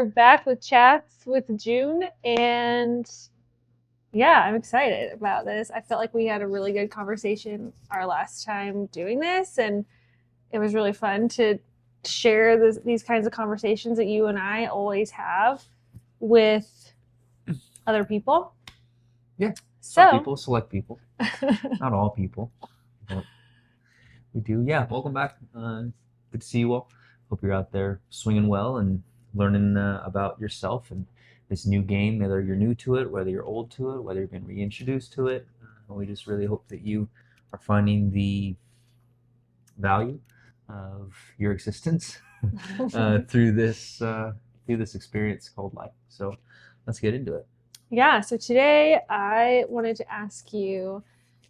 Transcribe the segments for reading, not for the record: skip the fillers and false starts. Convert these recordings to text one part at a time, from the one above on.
are back with chats with Joon, and yeah, I'm excited about this. I felt like we had a really good conversation our last time doing this, and it was really fun to share these kinds of conversations that you and I always have with other people. Yeah, some people, select people, not all people, but we do. Yeah, welcome back. Good to see you all. Hope you're out there swinging well and learning about yourself and this new game, whether you're new to it, whether you're old to it, whether you've been reintroduced to it. We just really hope that you are finding the value of your existence through this experience called life. So let's get into it. Yeah, so today I wanted to ask you,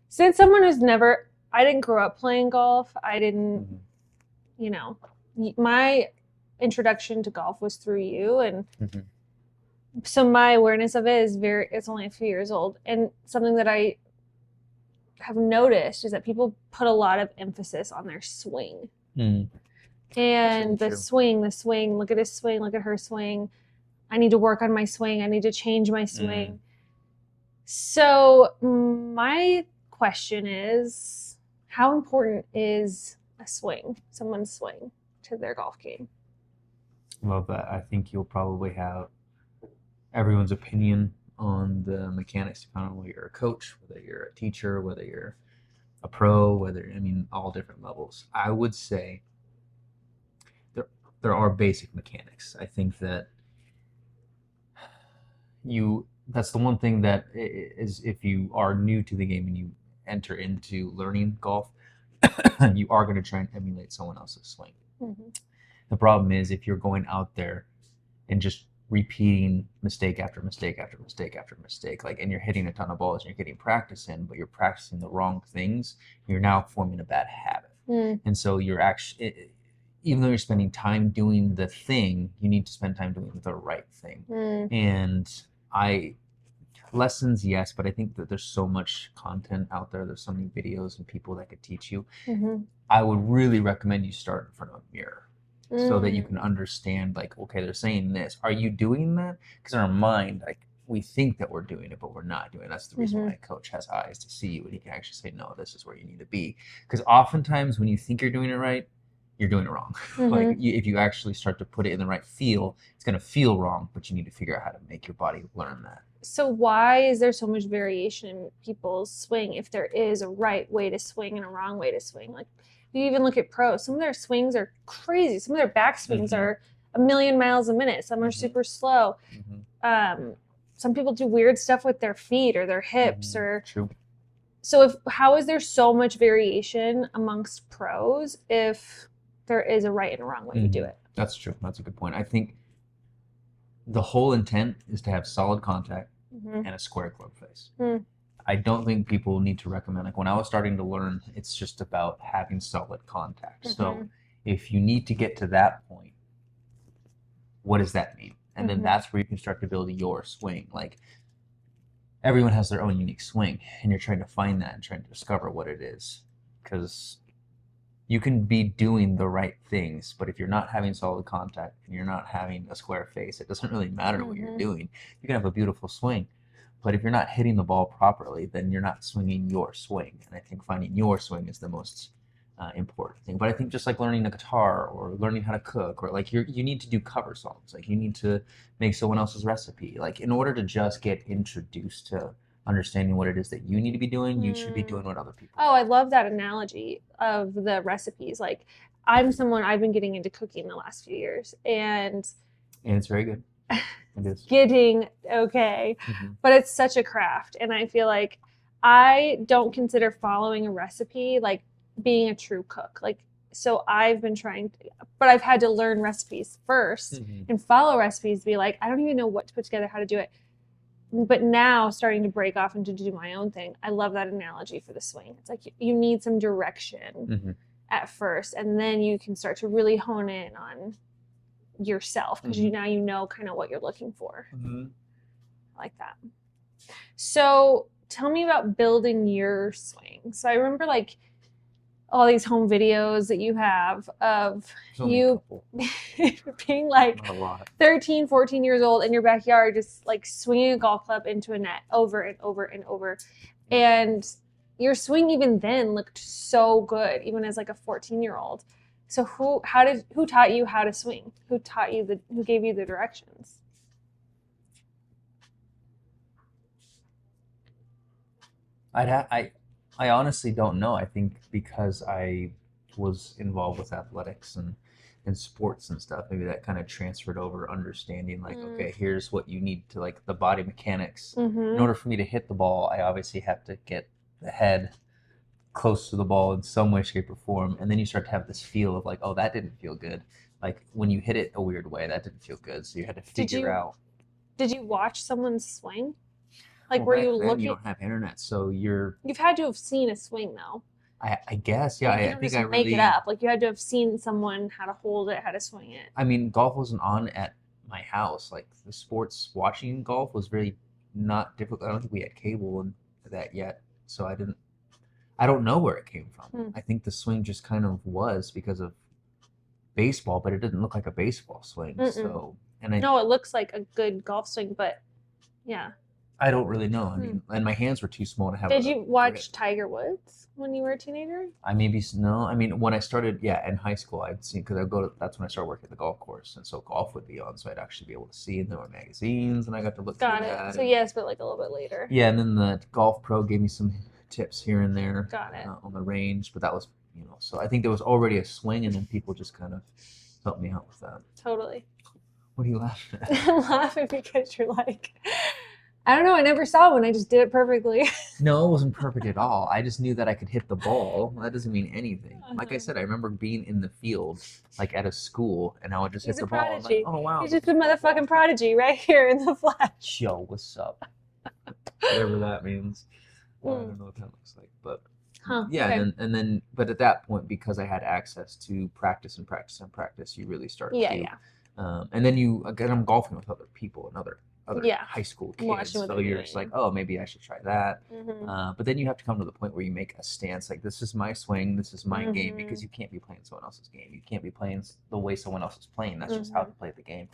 since someone who's never, I didn't grow up playing golf. I didn't, you know, my introduction to golf was through you. And so my awareness of it is it's only a few years old. And something that I have noticed is that people put a lot of emphasis on their swing. And the swing, look at his swing, look at her swing. I need to work on my swing. I need to change my swing. So my question is, how important is a swing, someone's swing, to their golf game? Love that. I think you'll probably have everyone's opinion on the mechanics, depending on whether you're a coach, whether you're a teacher, whether you're a pro, all different levels. I would say there are basic mechanics. I think that that's the one thing that is, if you are new to the game and you enter into learning golf, you are going to try and emulate someone else's swing. The problem is if you're going out there and just repeating mistake after mistake after mistake after mistake, and you're hitting a ton of balls and you're getting practice in, but you're practicing the wrong things, you're now forming a bad habit. And so you're actually, even though you're spending time doing the thing, you need to spend time doing the right thing. And lessons, yes, but I think that there's so much content out there. There's so many videos and people that could teach you. I would really recommend you start in front of a mirror so that you can understand, okay, they're saying this. Are you doing that? Because in our mind, we think that we're doing it, but we're not doing it. That's the reason why a coach has eyes to see you, and he can actually say, no, this is where you need to be. Because oftentimes when you think you're doing it right, you're doing it wrong. If you actually start to put it in the right feel, it's going to feel wrong, but you need to figure out how to make your body learn that. So why is there so much variation in people's swing if there is a right way to swing and a wrong way to swing? You even look at pros. Some of their swings are crazy. Some of their back swings are 1,000,000 miles a minute. Some are super slow. Some people do weird stuff with their feet or their hips. True. So how is there so much variation amongst pros if there is a right and a wrong way to do it? That's true. That's a good point. I think the whole intent is to have solid contact and a square club face. I don't think people need to recommend, when I was starting to learn, it's just about having solid contact. So if you need to get to that point, what does that mean? And then that's where you can start to build your swing. Everyone has their own unique swing, and you're trying to find that and trying to discover what it is. Because you can be doing the right things, but if you're not having solid contact and you're not having a square face, it doesn't really matter what you're doing. You can have a beautiful swing, but if you're not hitting the ball properly, then you're not swinging your swing. And I think finding your swing is the most important thing. But I think just like learning a guitar or learning how to cook, or you need to do cover songs. You need to make someone else's recipe. In order to just get introduced to understanding what it is that you need to be doing, you should be doing what other people do. I love that analogy of the recipes. I've been getting into cooking the last few years, and it's very good. It is. Getting okay, but it's such a craft, and I feel like I don't consider following a recipe being a true cook. So I've been trying to, but I've had to learn recipes first and follow recipes to be I don't even know what to put together, how to do it. But now starting to break off and to do my own thing. I love that analogy for the swing. It's you need some direction at first, and then you can start to really hone in on yourself, because now you know kind of what you're looking for. I like that. So tell me about building your swing. So I remember all these home videos that you have of you being like 13, 14 years old in your backyard, just like swinging a golf club into a net over and over and over. And your swing even then looked so good, even as like a 14-year-old. So who taught you how to swing? Who gave you the directions? I honestly don't know. I think because I was involved with athletics and sports and stuff, maybe that kind of transferred over understanding like, okay, here's what you need to like the body mechanics. In order for me to hit the ball, I obviously have to get the head close to the ball in some way, shape, or form. And then you start to have this feel of like, oh, that didn't feel good. Like when you hit it a weird way, that didn't feel good. So you had to figure out. Did you watch someone swing? Like, were you looking? You don't have internet, so you've had to have seen a swing, though. I guess, yeah. Like, I think I really make it up. Like, you had to have seen someone how to hold it, how to swing it. I mean, golf wasn't on at my house. Like, the sports watching golf was really not difficult. I don't think we had cable and that yet, so I don't know where it came from. I think the swing just kind of was because of baseball, but it didn't look like a baseball swing. So, no, it looks like a good golf swing, but yeah. I don't really know. I mean, and my hands were too small to have. Did you watch Tiger Woods when you were a teenager? I mean, when I started, in high school, I'd seen because that's when I started working at the golf course, and so golf would be on, so I'd actually be able to see, and there were magazines, and I got to look. Got it. So yes, but like a little bit later. Yeah, and then the Golf Pro gave me some tips here and there. Got it. On the range, but that was so I think there was already a swing, and then people just kind of helped me out with that. Totally. What are you laughing at? I'm laughing because you're like. I don't know. I never saw one. I just did it perfectly. No, it wasn't perfect at all. I just knew that I could hit the ball. That doesn't mean anything. Like I said, I remember being in the field, like at a school, and I would just hit the ball. Prodigy. Like, oh, wow. He's just a motherfucking prodigy right here in the flesh. Yo, what's up? Whatever that means. I don't know what that looks like. But yeah, okay. and then, but at that point, because I had access to practice, you really start to. And then I'm golfing with other people and other high school kids, so you're just like, oh, maybe I should try that. But then you have to come to the point where you make a stance like, this is my swing, this is my game, because you can't be playing someone else's game. You can't be playing the way someone else is playing. That's just how to play the game.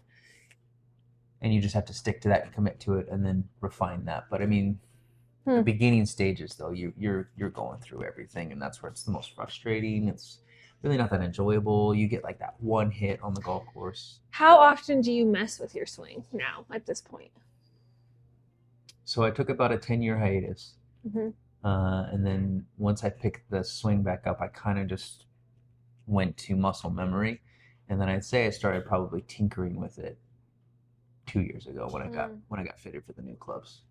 And you just have to stick to that and commit to it, and then refine that. But I mean, the beginning stages, though, you're going through everything, and that's where it's the most frustrating. It's really not that enjoyable. You get like that one hit on the golf course. How often do you mess with your swing now at this point? So I took about a 10-year hiatus. And then once I picked the swing back up, I kind of just went to muscle memory. And then I'd say I started probably tinkering with it 2 years ago when I got fitted for the new clubs.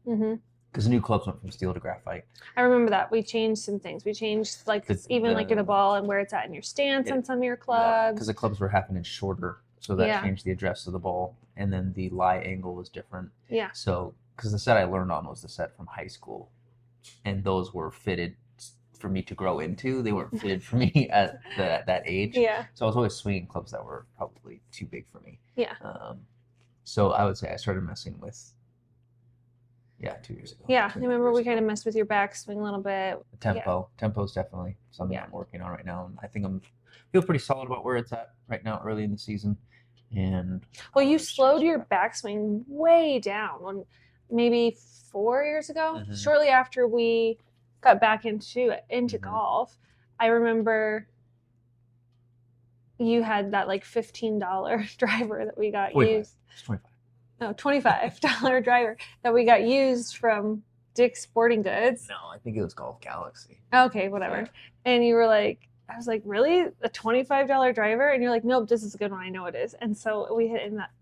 Because the new clubs went from steel to graphite. I remember that. We changed some things. We changed like the ball and where it's at in your stance on some of your clubs. Because the clubs were half an inch shorter. So that changed the address of the ball. And then the lie angle was different. Yeah. So, because the set I learned on was the set from high school. And those were fitted for me to grow into. They weren't fitted for me at that age. Yeah. So I was always swinging clubs that were probably too big for me. Yeah. So I would say I started messing with 2 years ago. Yeah, I remember we kind of messed with your backswing a little bit. Tempo is definitely something I'm working on right now, and I think feel pretty solid about where it's at right now, early in the season. And you slowed your backswing way down maybe 4 years ago, shortly after we got back into golf. I remember you had that like $15 driver that we got used. It's 25. No, $25 driver that we got used from Dick's Sporting Goods. No, I think it was Golf Galaxy. Okay, whatever. Yeah. And you were like, I was like, really? A $25 driver? And you're like, nope, this is a good one. I know it is. And so we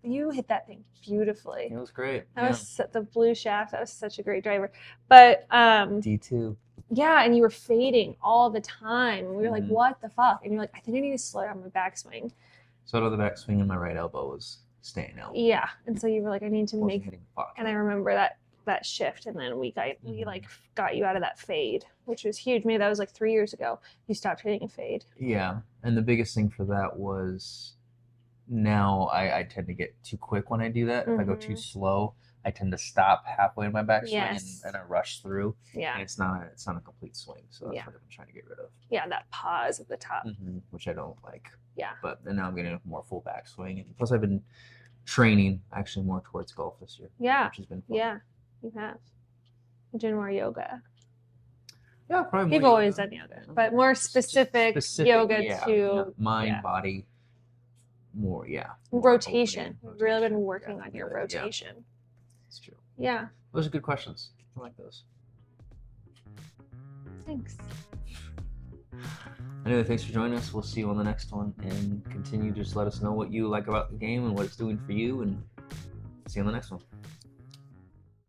you hit that thing beautifully. It was great. That was the blue shaft. That was such a great driver. But D2. Yeah, and you were fading all the time. And we were like, what the fuck? And you're like, I think I need to slow down my backswing. So the backswing in my right elbow was staying out. Yeah, and so you were like, I need to make hitting the puck. And I remember that shift, and then we got you out of that fade, which was huge. Maybe that was like 3 years ago. You stopped hitting a fade. Yeah, and the biggest thing for that was now I tend to get too quick when I do that. If I go too slow, I tend to stop halfway in my backswing Yes. and I rush through. Yeah. And it's not a complete swing. So that's what I've been trying to get rid of. Yeah, that pause at the top. Which I don't like. Yeah. But and now I'm getting a more full backswing. And plus I've been training actually more towards golf this year. Yeah. Which has been fun. Yeah, you have. You're doing more yoga. Yeah, probably more You've always done yoga, but more specific yoga to mind, body, more, rotation. We've really been working on your rotation. Yeah. That's true. Yeah. Those are good questions. I like those. Thanks. Anyway, thanks for joining us. We'll see you on the next one, and continue to just let us know what you like about the game and what it's doing for you, and see you on the next one.